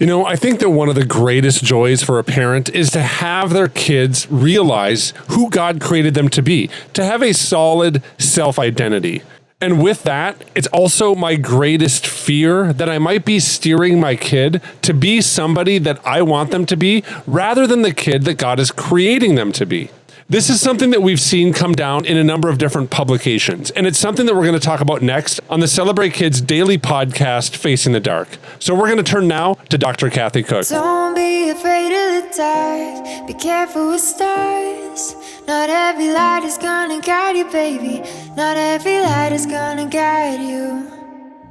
I think that one of the greatest joys for a parent is to have their kids realize who God created them to be, to have a solid self-identity. And with that, it's also my greatest fear that I might be steering my kid to be somebody that I want them to be, rather than the kid that God is creating them to be. This is something that we've seen come down in a number of different publications, and it's something that we're going to talk about next on the Celebrate Kids daily podcast, Facing the Dark. So we're going to turn now to Dr. Kathy Cook. Don't be afraid of the dark. Be careful with stars. Not every light is gonna guide you, baby. Not every light is gonna guide you.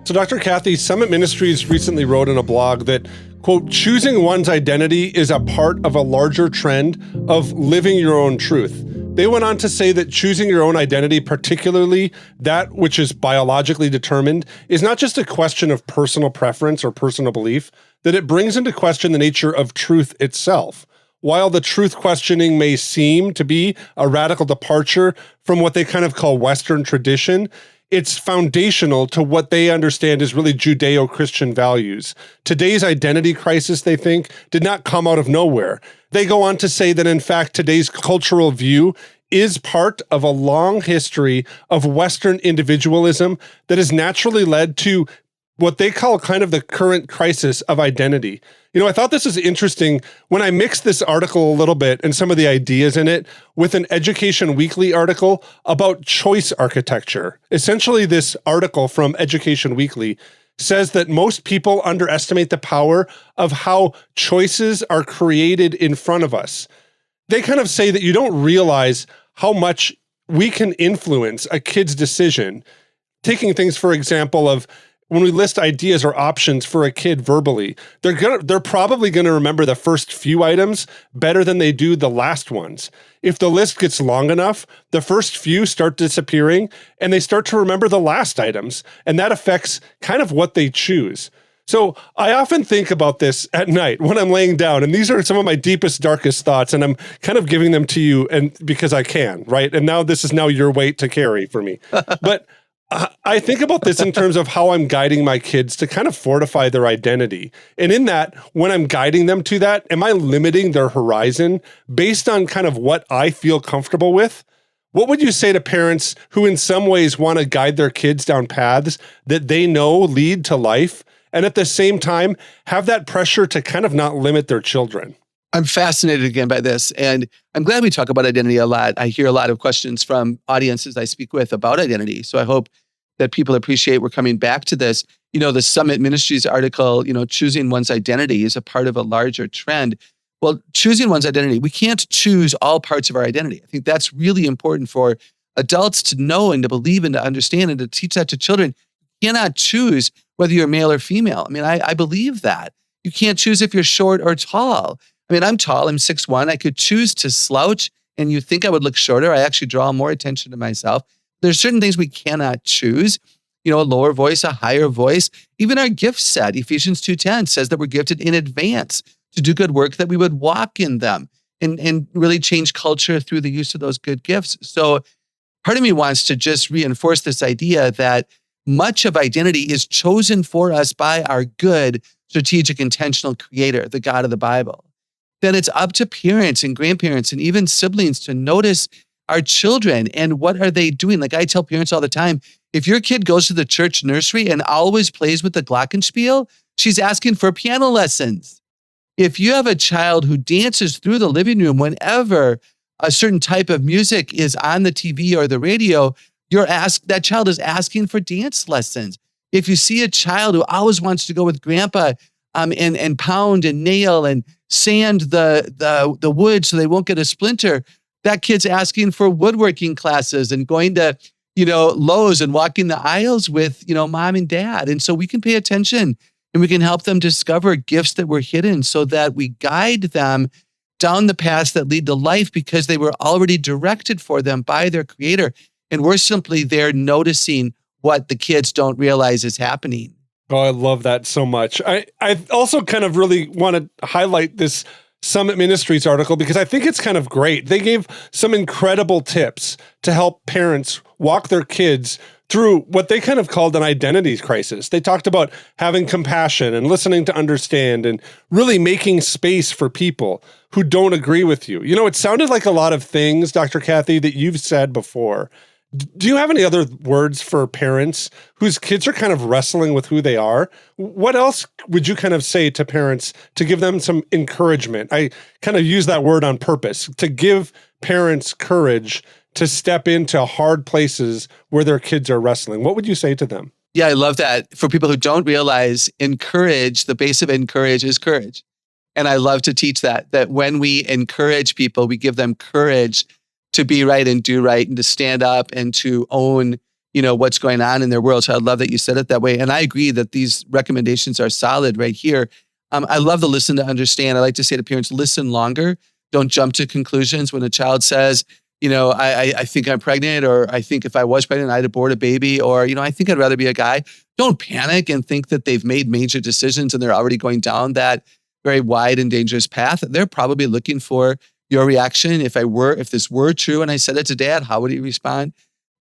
So Dr. Kathy, Summit Ministries recently wrote in a blog that, quote, choosing one's identity is a part of a larger trend of living your own truth. They went on to say that choosing your own identity, particularly that which is biologically determined, is not just a question of personal preference or personal belief, that it brings into question the nature of truth itself. While the truth questioning may seem to be a radical departure from what they kind of call Western tradition, it's foundational to what they understand is really Judeo-Christian values. Today's identity crisis, they think, did not come out of nowhere. They go on to say that, in fact, today's cultural view is part of a long history of Western individualism that has naturally led to what they call kind of the current crisis of identity. I thought this was interesting when I mixed this article a little bit and some of the ideas in it with an Education Weekly article about choice architecture. Essentially, this article from Education Weekly says that most people underestimate the power of how choices are created in front of us. They kind of say that you don't realize how much we can influence a kid's decision. Taking things, for example, of when we list ideas or options for a kid verbally, they're probably going to remember the first few items better than they do the last ones. If the list gets long enough, the first few start disappearing and they start to remember the last items, and that affects kind of what they choose. So I often think about this at night when I'm laying down, and these are some of my deepest, darkest thoughts, and I'm kind of giving them to you and because I can, right? And now this is now your weight to carry for me. But I think about this in terms of how I'm guiding my kids to kind of fortify their identity. And in that, when I'm guiding them to that, am I limiting their horizon based on kind of what I feel comfortable with? What would you say to parents who in some ways want to guide their kids down paths that they know lead to life, and at the same time have that pressure to kind of not limit their children? I'm fascinated again by this, and I'm glad we talk about identity a lot. I hear a lot of questions from audiences I speak with about identity, so I hope that people appreciate we're coming back to this. The Summit Ministries article, choosing one's identity is a part of a larger trend. Well, choosing one's identity, we can't choose all parts of our identity. I think that's really important for adults to know and to believe and to understand and to teach that to children. You cannot choose whether you're male or female. I believe that. You can't choose if you're short or tall. I'm tall, I'm 6'1". I could choose to slouch and you think I would look shorter. I actually draw more attention to myself. There's certain things we cannot choose, a lower voice, a higher voice. Even our gift set, Ephesians 2:10 says that we're gifted in advance to do good work, that we would walk in them and really change culture through the use of those good gifts. So part of me wants to just reinforce this idea that much of identity is chosen for us by our good, strategic, intentional creator, the God of the Bible. Then it's up to parents and grandparents and even siblings to notice our children and what are they doing. Like I tell parents all the time, if your kid goes to the church nursery and always plays with the glockenspiel, she's asking for piano lessons. If you have a child who dances through the living room whenever a certain type of music is on the TV or the radio, that child is asking for dance lessons. If you see a child who always wants to go with grandpa and pound and nail and sand the wood so they won't get a splinter, that kid's asking for woodworking classes and going to, Lowe's and walking the aisles with, mom and dad. And so we can pay attention and we can help them discover gifts that were hidden so that we guide them down the paths that lead to life because they were already directed for them by their creator. And we're simply there noticing what the kids don't realize is happening. Oh, I love that so much. I also kind of really want to highlight this Summit Ministries article because I think it's kind of great. They gave some incredible tips to help parents walk their kids through what they kind of called an identity crisis. They talked about having compassion and listening to understand and really making space for people who don't agree with you. It sounded like a lot of things, Dr. Kathy, that you've said before. Do you have any other words for parents whose kids are kind of wrestling with who they are? What else would you kind of say to parents to give them some encouragement? I kind of use that word on purpose, to give parents courage to step into hard places where their kids are wrestling. What would you say to them? Yeah, I love that. For people who don't realize, encourage, the base of encourage is courage. And I love to teach that when we encourage people, we give them courage to be right and do right and to stand up and to own, what's going on in their world. So I love that you said it that way. And I agree that these recommendations are solid right here. I love the listen to understand. I like to say to parents, listen longer. Don't jump to conclusions when a child says, I think I'm pregnant, or I think if I was pregnant, I'd abort a baby, or, I think I'd rather be a guy. Don't panic and think that they've made major decisions and they're already going down that very wide and dangerous path. They're probably looking for your reaction. If this were true and I said it to dad, how would he respond?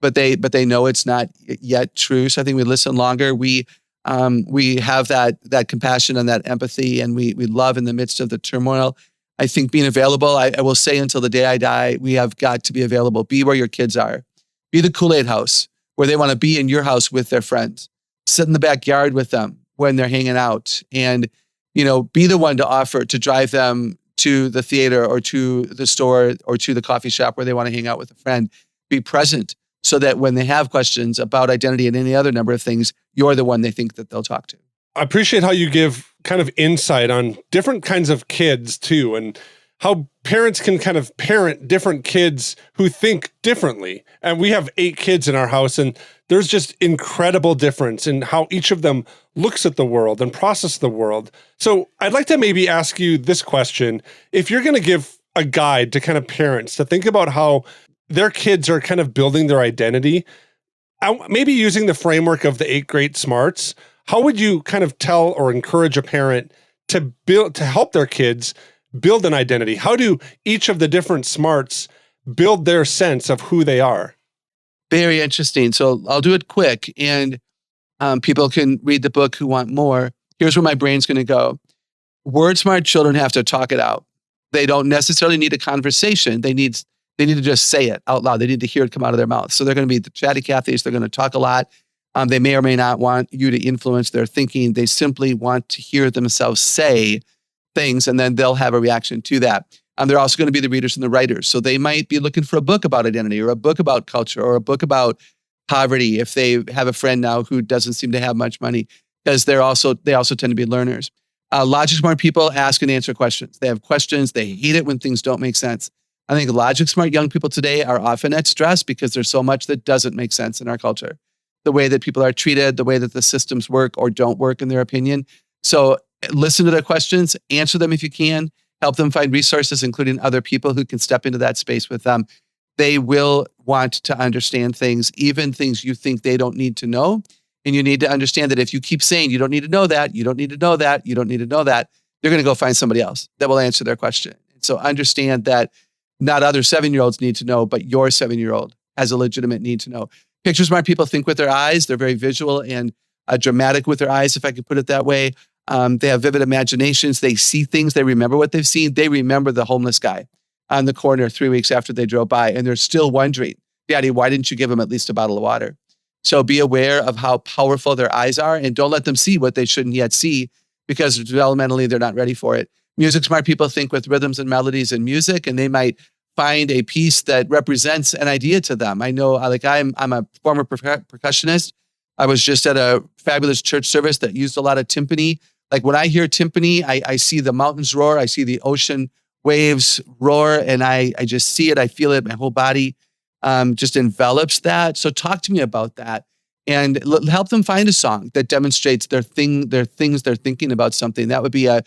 But they know it's not yet true. So I think we listen longer. We have that compassion and that empathy, and we love in the midst of the turmoil. I think being available, I will say until the day I die, we have got to be available. Be where your kids are. Be the Kool-Aid house where they want to be in your house with their friends. Sit in the backyard with them when they're hanging out, and be the one to offer to drive them to the theater or to the store or to the coffee shop where they want to hang out with a friend. Be present so that when they have questions about identity and any other number of things, you're the one they think that they'll talk to. I appreciate how you give kind of insight on different kinds of kids too, and how parents can kind of parent different kids who think differently. And we have 8 kids in our house, and there's just incredible difference in how each of them looks at the world and process the world. So I'd like to maybe ask you this question. If you're going to give a guide to kind of parents to think about how their kids are kind of building their identity, maybe using the framework of the 8 great smarts, how would you kind of tell or encourage a parent to help their kids build an identity? How do each of the different smarts build their sense of who they are? Very interesting. So I'll do it quick, and people can read the book who want more. Here's where my brain's going to go. Word smart children have to talk it out. They don't necessarily need a conversation. They need to just say it out loud. They need to hear it come out of their mouth. So they're going to be the chatty Cathys. They're going to talk a lot. They may or may not want you to influence their thinking. They simply want to hear themselves say things, and then they'll have a reaction to that. They're also going to be the readers and the writers. So they might be looking for a book about identity, or a book about culture, or a book about poverty if they have a friend now who doesn't seem to have much money, because they also tend to be learners. Logic smart people ask and answer questions. They have questions. They hate it when things don't make sense. I think logic smart young people today are often at stress because there's so much that doesn't make sense in our culture. The way that people are treated, the way that the systems work or don't work in their opinion. So listen to their questions, answer them if you can, help them find resources, including other people who can step into that space with them. They will want to understand things, even things you think they don't need to know. And you need to understand that if you keep saying, you don't need to know that, you don't need to know that, you don't need to know that, they're going to go find somebody else that will answer their question. So understand that not other 7-year-olds need to know, but your 7-year-old has a legitimate need to know. Picture smart people think with their eyes. They're very visual and dramatic with their eyes, if I could put it that way. They have vivid imaginations. They see things. They remember what they've seen. They remember the homeless guy on the corner 3 weeks after they drove by, and they're still wondering, Daddy, why didn't you give him at least a bottle of water? So be aware of how powerful their eyes are, and don't let them see what they shouldn't yet see, because developmentally they're not ready for it. Music smart people think with rhythms and melodies and music, and they might find a piece that represents an idea to them. I know, I'm a former percussionist. I was just at a fabulous church service that used a lot of timpani. Like when I hear timpani, I see the mountains roar. I see the ocean waves roar, and I just see it. I feel it. My whole body just envelops that. So talk to me about that, and help them find a song that demonstrates their things they're thinking about something. That would be a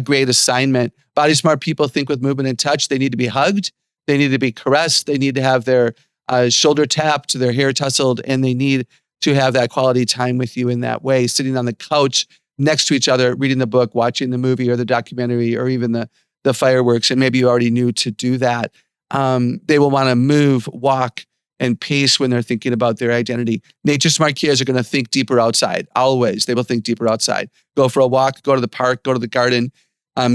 great assignment. Body smart people think with movement and touch. They need to be hugged. They need to be caressed. They need to have their shoulder tapped, their hair tussled, and they need to have that quality time with you in that way, sitting on the couch next to each other, reading the book, watching the movie or the documentary, or even the fireworks. And maybe you already knew to do that. They will want to move, walk, and pace when they're thinking about their identity. Nature smart kids are going to think deeper outside. Always, they will think deeper outside. Go for a walk, go to the park, go to the garden,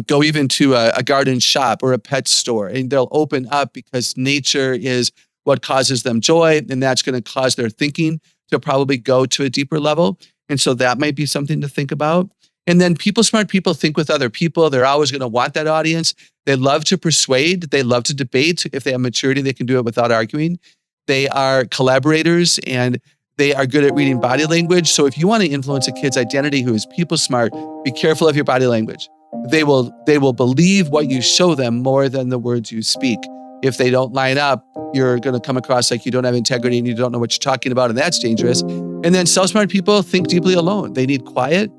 go even to a garden shop or a pet store, and they'll open up because nature is what causes them joy, and that's going to cause their thinking to probably go to a deeper level. And so that might be something to think about. And then smart people think with other people. They're always going to want that audience. They love to persuade. They love to debate. If they have maturity, they can do it without arguing. They are collaborators, and they are good at reading body language. So if you want to influence a kid's identity who is people smart, be careful of your body language. They will believe what you show them more than the words you speak. If they don't line up, you're going to come across like you don't have integrity and you don't know what you're talking about, and that's dangerous. And then self-smart people think deeply alone. They need quiet,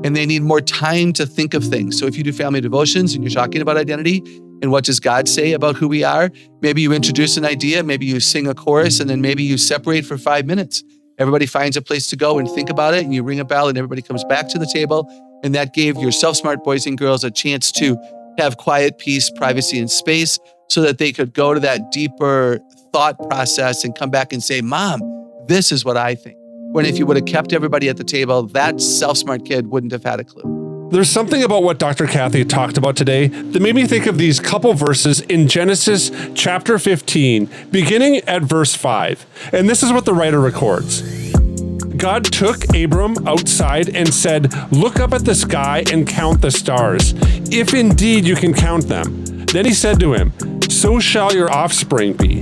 and they need more time to think of things. So if you do family devotions and you're talking about identity and what does God say about who we are, maybe you introduce an idea, maybe you sing a chorus, and then maybe you separate for 5 minutes. Everybody finds a place to go and think about it, and you ring a bell and everybody comes back to the table. And that gave your self-smart boys and girls a chance to have quiet, peace, privacy, and space so that they could go to that deeper thought process and come back and say, Mom, this is what I think. When if you would have kept everybody at the table, that self-smart kid wouldn't have had a clue. There's something about what Dr. Kathy talked about today that made me think of these couple verses in Genesis chapter 15, beginning at verse 5. And this is what the writer records. God took Abram outside and said, "Look up at the sky and count the stars, if indeed you can count them." Then he said to him, "So shall your offspring be."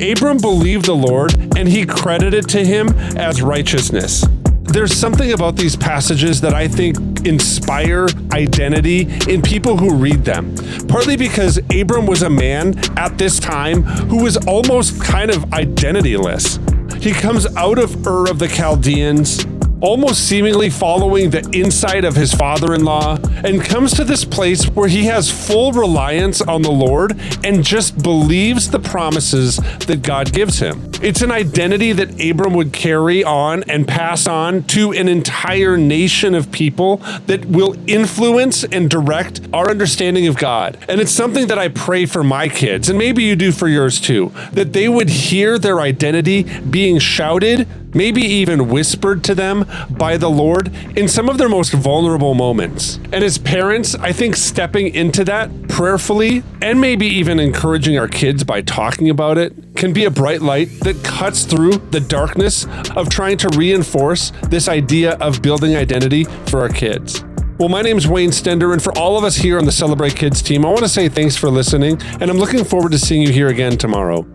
Abram believed the Lord, and he credited to him as righteousness. There's something about these passages that I think inspire identity in people who read them. Partly because Abram was a man at this time who was almost kind of identityless. He comes out of Ur of the Chaldeans, almost seemingly following the insight of his father-in-law, and comes to this place where he has full reliance on the Lord and just believes the promises that God gives him. It's an identity that Abram would carry on and pass on to an entire nation of people that will influence and direct our understanding of God. And it's something that I pray for my kids, and maybe you do for yours too, that they would hear their identity being shouted, maybe even whispered to them by the Lord in some of their most vulnerable moments. And as parents, I think stepping into that prayerfully and maybe even encouraging our kids by talking about it can be a bright light that cuts through the darkness of trying to reinforce this idea of building identity for our kids. Well, my name's Wayne Stender, and for all of us here on the Celebrate Kids team, I want to say thanks for listening, and I'm looking forward to seeing you here again tomorrow.